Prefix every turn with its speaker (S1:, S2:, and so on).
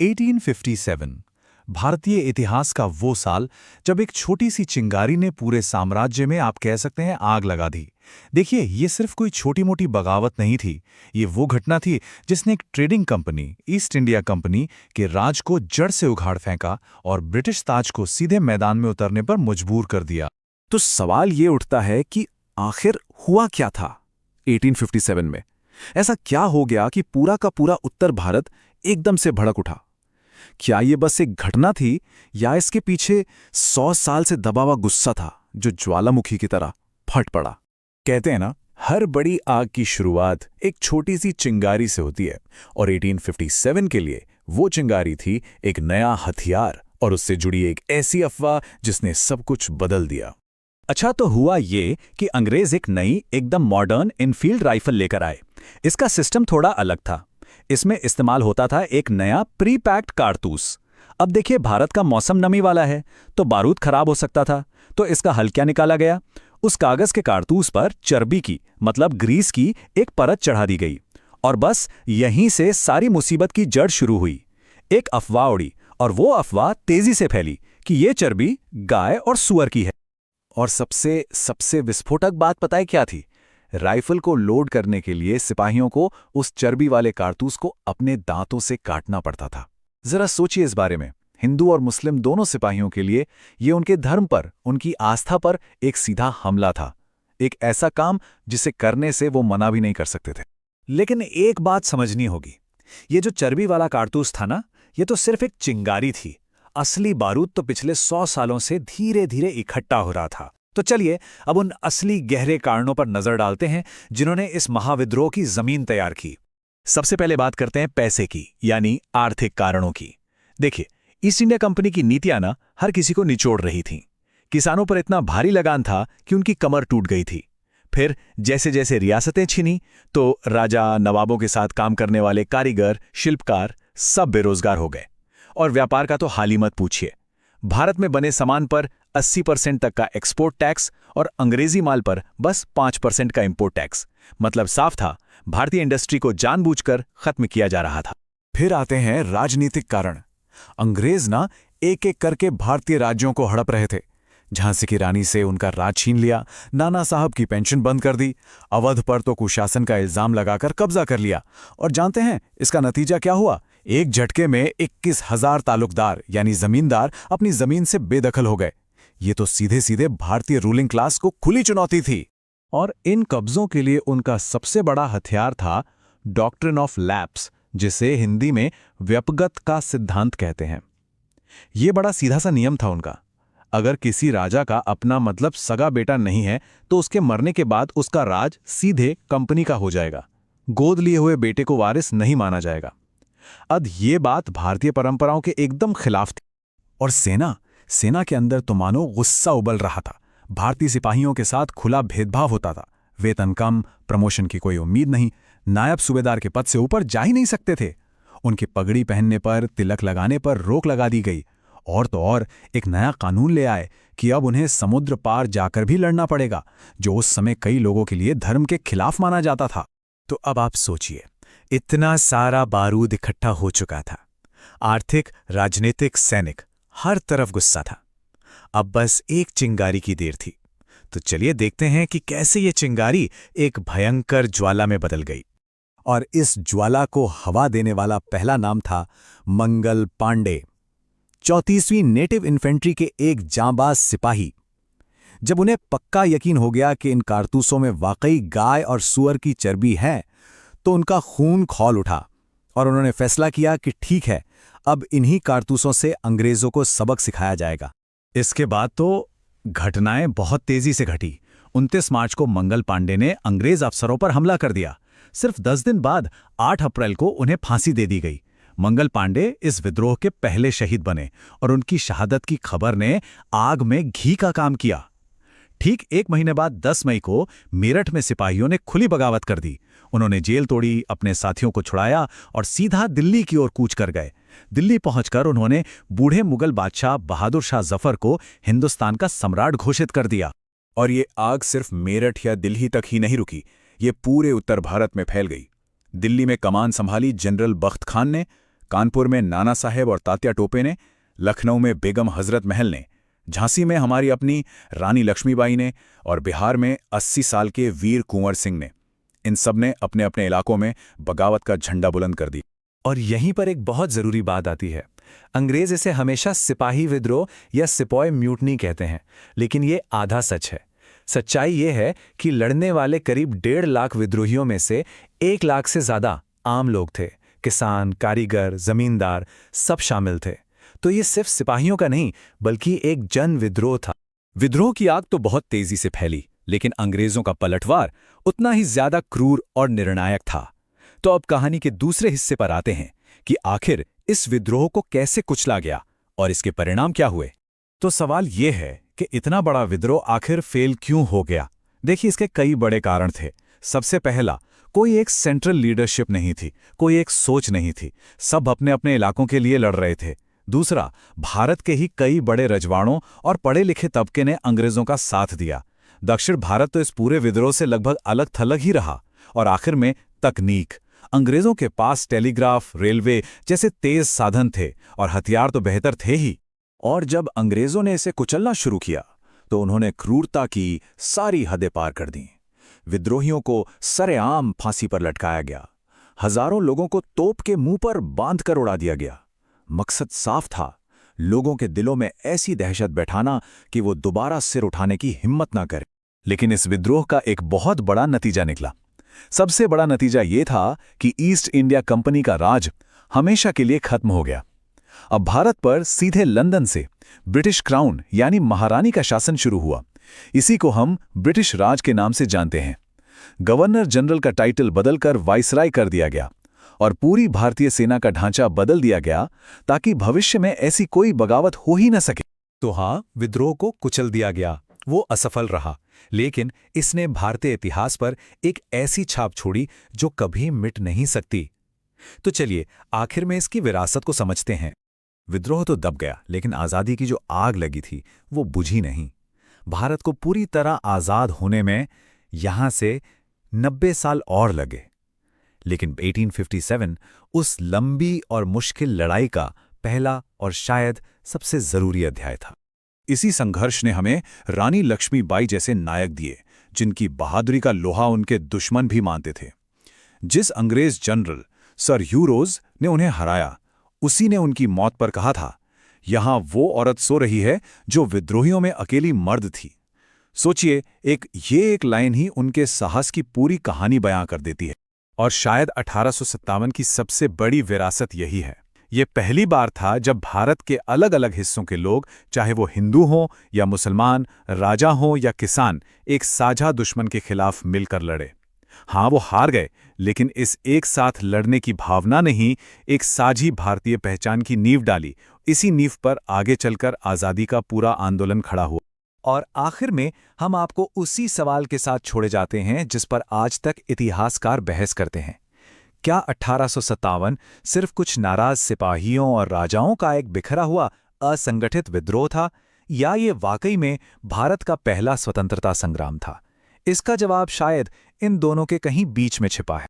S1: 1857 भारतीय इतिहास का वो साल जब एक छोटी सी चिंगारी ने पूरे साम्राज्य में आप कह सकते हैं आग लगा दी। देखिए, ये सिर्फ कोई छोटी मोटी बगावत नहीं थी। ये वो घटना थी जिसने एक trading company east India company के राज को जड़ से उखाड़ फेंका और ब्रिटिश ताज को सीधे मैदान में उतरने पर मजबूर कर दिया।
S2: तो सवाल ये उठता है कि आखिर हुआ क्या था 1857 में? ऐसा क्या हो गया कि पूरा का पूरा उत्तर भारत एकदम से भड़क उठा? क्या ये बस एक घटना थी या इसके पीछे 100 साल से दबा हुआ गुस्सा था जो ज्वालामुखी की तरह फट पड़ा?
S3: कहते हैं ना, हर बड़ी आग की शुरुआत एक छोटी सी चिंगारी से होती है, और 1857 के लिए वो चिंगारी थी एक नया हथियार और उससे जुड़ी एक ऐसी अफवाह जिसने सब कुछ बदल दिया।
S4: अच्छा, तो हुआ ये कि अंग्रेज एक नई एकदम मॉडर्न इनफील्ड राइफल लेकर आए। इसका सिस्टम थोड़ा अलग था। इसमें इस्तेमाल होता था एक नया प्री पैक्ड कारतूस। अब देखिए, भारत का मौसम नमी वाला है तो बारूद खराब हो सकता था। तो इसका हल क्या निकाला गया? उस कागज के कारतूस पर चर्बी की मतलब ग्रीस की एक परत चढ़ा दी गई और बस यहीं से सारी मुसीबत की जड़ शुरू हुई। एक अफवाह उड़ी और वो अफवाह तेजी से फैली कि ये चर्बी गाय और सुअर की है।
S2: और सबसे विस्फोटक बात पता है क्या थी? राइफल को लोड करने के लिए सिपाहियों को उस चर्बी वाले कारतूस को अपने दांतों से काटना पड़ता था। जरा सोचिए इस बारे में। हिंदू और मुस्लिम दोनों सिपाहियों के लिए ये उनके धर्म पर, उनकी आस्था पर एक सीधा हमला था। एक ऐसा काम जिसे करने से वो मना भी नहीं कर सकते थे।
S4: लेकिन एक बात समझनी होगी, ये जो चर्बी वाला कारतूस था ना, ये तो सिर्फ एक चिंगारी थी। असली बारूद तो पिछले 100 सालों से धीरे धीरे इकट्ठा हो रहा था। तो चलिए अब उन असली गहरे कारणों पर नजर डालते हैं जिन्होंने इस महाविद्रोह की जमीन तैयार की। सबसे पहले बात करते हैं पैसे की, यानी आर्थिक कारणों की। देखिए, ईस्ट इंडिया कंपनी की नीतियां ना हर किसी को निचोड़ रही थीं। किसानों पर इतना भारी लगान था कि उनकी कमर टूट गई थी। फिर जैसे जैसे रियासतें छिनी तो राजा, नवाबों के साथ काम करने वाले कारीगर, शिल्पकार सब बेरोजगार हो गए। और व्यापार का तो हाल ही मत पूछिए। भारत में बने सामान पर 80% तक का एक्सपोर्ट टैक्स और अंग्रेजी माल पर बस 5% का इंपोर्ट टैक्स। मतलब साफ था, भारतीय इंडस्ट्री को जानबूझकर खत्म किया जा रहा था।
S3: फिर आते हैं राजनीतिक कारण। अंग्रेज ना एक एक करके भारतीय राज्यों को हड़प रहे थे। झांसी की रानी से उनका राज छीन लिया, नाना साहब की पेंशन बंद कर दी, अवध पर तो कुशासन का इल्जाम लगाकर कब्जा कर लिया। और जानते हैं इसका नतीजा क्या हुआ? एक झटके में 21,000 तालुकदार यानी जमींदार अपनी जमीन से बेदखल हो गए। ये तो सीधे सीधे भारतीय रूलिंग क्लास को खुली चुनौती थी।
S1: और इन कब्जों के लिए उनका सबसे बड़ा हथियार था डॉक्ट्रिन ऑफ लैप्स, जिसे हिंदी में व्यपगत का सिद्धांत कहते हैं। ये बड़ा सीधा सा नियम था उनका। अगर किसी राजा का अपना मतलब सगा बेटा नहीं है तो उसके मरने के बाद उसका राज सीधे कंपनी का हो जाएगा। गोद लिए हुए बेटे को वारिस नहीं माना जाएगा। अब ये बात भारतीय परंपराओं के एकदम खिलाफ थी।
S3: और सेना के अंदर तो मानो गुस्सा उबल रहा था। भारतीय सिपाहियों के साथ खुला भेदभाव होता था। वेतन कम, प्रमोशन की कोई उम्मीद नहीं, नायब सूबेदार के पद से ऊपर जा ही नहीं सकते थे। उनकी पगड़ी पहनने पर, तिलक लगाने पर रोक लगा दी गई। और तो और एक नया कानून ले आए कि अब उन्हें समुद्र पार जाकर भी लड़ना पड़ेगा, जो उस समय कई लोगों के लिए धर्म के खिलाफ माना जाता था।
S5: तो अब आप सोचिए, इतना सारा बारूद इकट्ठा हो चुका था। आर्थिक, राजनीतिक, सैनिक, हर तरफ गुस्सा था। अब बस एक चिंगारी की देर थी। तो चलिए देखते हैं कि कैसे ये चिंगारी एक भयंकर ज्वाला में बदल गई।
S3: और इस ज्वाला को हवा देने वाला पहला नाम था मंगल पांडे, 34वीं नेटिव इन्फेंट्री के एक जांबाज सिपाही। जब उन्हें पक्का यकीन हो गया कि इन कारतूसों में वाकई गाय और सुअर की चर्बी है, तो उनका खून खौल उठा और उन्होंने फैसला किया कि ठीक है, अब इन्हीं कारतूसों से अंग्रेजों को सबक सिखाया जाएगा।
S4: इसके बाद तो घटनाएं बहुत तेजी से घटी। 29 मार्च को मंगल पांडे ने अंग्रेज अफसरों पर हमला कर दिया। सिर्फ 10 दिन बाद 8 अप्रैल को उन्हें फांसी दे दी गई। मंगल पांडे इस विद्रोह के पहले शहीद बने और उनकी शहादत की खबर ने आग में घी का काम किया। ठीक 1 महीने बाद 10 मई को मेरठ में सिपाहियों ने खुली बगावत कर दी। उन्होंने जेल तोड़ी, अपने साथियों को छुड़ाया और सीधा दिल्ली की ओर कूच कर गए। दिल्ली पहुंचकर उन्होंने बूढ़े मुगल बादशाह बहादुर शाह जफर को हिंदुस्तान का सम्राट घोषित कर दिया।
S3: और ये आग सिर्फ मेरठ या दिल्ली तक ही नहीं रुकी, ये पूरे उत्तर भारत में फैल गई। दिल्ली में कमान संभाली जनरल बख्त खान ने,
S2: कानपुर में नाना साहेब और तात्या टोपे ने, लखनऊ में बेगम हजरत महल ने, झांसी में हमारी अपनी रानी लक्ष्मीबाई ने और बिहार में 80 साल के वीर कुंवर सिंह ने। इन सब ने अपने अपने इलाकों में बगावत का झंडा बुलंद कर दी।
S4: और यहीं पर एक बहुत जरूरी बात आती है। अंग्रेज इसे हमेशा सिपाही विद्रोह या सिपॉय म्यूटनी कहते हैं, लेकिन ये आधा सच है। सच्चाई ये है कि लड़ने वाले करीब 1.5 लाख विद्रोहियों में से 1 लाख से ज्यादा आम लोग थे। किसान, कारीगर, जमींदार सब शामिल थे। तो ये सिर्फ सिपाहियों का नहीं बल्कि एक जन विद्रोह था।
S2: विद्रोह की आग तो बहुत तेजी से फैली, लेकिन अंग्रेजों का पलटवार उतना ही ज्यादा क्रूर और निर्णायक था। तो अब कहानी के दूसरे हिस्से पर आते हैं कि आखिर इस विद्रोह को कैसे कुचला गया और इसके परिणाम क्या हुए।
S3: तो सवाल ये है कि इतना बड़ा विद्रोह आखिर फेल क्यों हो गया। देखिए, इसके कई बड़े कारण थे। सबसे पहला, कोई एक सेंट्रल लीडरशिप नहीं थी, कोई एक सोच नहीं थी, सब अपने अपने इलाकों के लिए लड़ रहे थे। दूसरा, भारत के ही कई बड़े रजवाड़ों और पढ़े लिखे तबके ने अंग्रेजों का साथ दिया। दक्षिण भारत तो इस पूरे विद्रोह से लगभग अलग थलग ही रहा। और आखिर में तकनीक। अंग्रेजों के पास टेलीग्राफ, रेलवे जैसे तेज साधन थे और हथियार तो बेहतर थे ही। और जब अंग्रेजों ने इसे कुचलना शुरू किया तो उन्होंने क्रूरता की सारी हदें पार कर दी। विद्रोहियों को सरेआम फांसी पर लटकाया गया। हजारों लोगों को तोप के मुंह पर बांधकर उड़ा दिया गया। मकसद साफ था, लोगों के दिलों में ऐसी दहशत बैठाना कि वो दोबारा सिर उठाने की हिम्मत ना करें। लेकिन इस विद्रोह का एक बहुत बड़ा नतीजा निकला। सबसे बड़ा नतीजा ये था कि ईस्ट इंडिया कंपनी का राज हमेशा के लिए खत्म हो गया। अब भारत पर सीधे लंदन से ब्रिटिश क्राउन यानी महारानी का शासन शुरू हुआ। इसी को हम ब्रिटिश राज के नाम से जानते हैं। गवर्नर जनरल का टाइटल बदलकर वाइसराय कर दिया गया और पूरी भारतीय सेना का ढांचा बदल दिया गया ताकि भविष्य में ऐसी कोई बगावत हो ही न सके।
S4: तो हाँ, विद्रोह को कुचल दिया गया। वो असफल रहा, लेकिन इसने भारतीय इतिहास पर एक ऐसी छाप छोड़ी जो कभी मिट नहीं सकती। तो चलिए आखिर में इसकी विरासत को समझते हैं।
S3: विद्रोह तो दब गया, लेकिन आज़ादी की जो आग लगी थी वो बुझी नहीं। भारत को पूरी तरह आज़ाद होने में यहां से 90 साल और लगे। लेकिन 1857 उस लंबी और मुश्किल लड़ाई का पहला और शायद सबसे जरूरी अध्याय था। इसी संघर्ष ने हमें रानी लक्ष्मीबाई जैसे नायक दिए, जिनकी बहादुरी का लोहा उनके दुश्मन भी मानते थे। जिस अंग्रेज जनरल सर ह्यू रोज ने उन्हें हराया, उसी ने उनकी मौत पर कहा था, यहां वो औरत सो रही है जो विद्रोहियों में अकेली मर्द थी। सोचिए, ये एक लाइन ही उनके साहस की पूरी कहानी बयां कर देती है। और शायद 1857 की सबसे बड़ी विरासत यही है। ये पहली बार था जब भारत के अलग अलग हिस्सों के लोग, चाहे वो हिंदू हों या मुसलमान, राजा हों या किसान, एक साझा दुश्मन के खिलाफ मिलकर लड़े। हाँ, वो हार गए, लेकिन इस एक साथ लड़ने की भावना ने ही एक साझी भारतीय पहचान की नींव डाली। इसी नींव पर आगे चलकर आज़ादी का पूरा आंदोलन खड़ा हुआ।
S4: और आखिर में हम आपको उसी सवाल के साथ छोड़े जाते हैं जिस पर आज तक इतिहासकार बहस करते हैं। क्या 1857 सिर्फ कुछ नाराज सिपाहियों और राजाओं का एक बिखरा हुआ असंगठित विद्रोह था, या ये वाकई में भारत का पहला स्वतंत्रता संग्राम था? इसका जवाब शायद इन दोनों के कहीं बीच में छिपा है।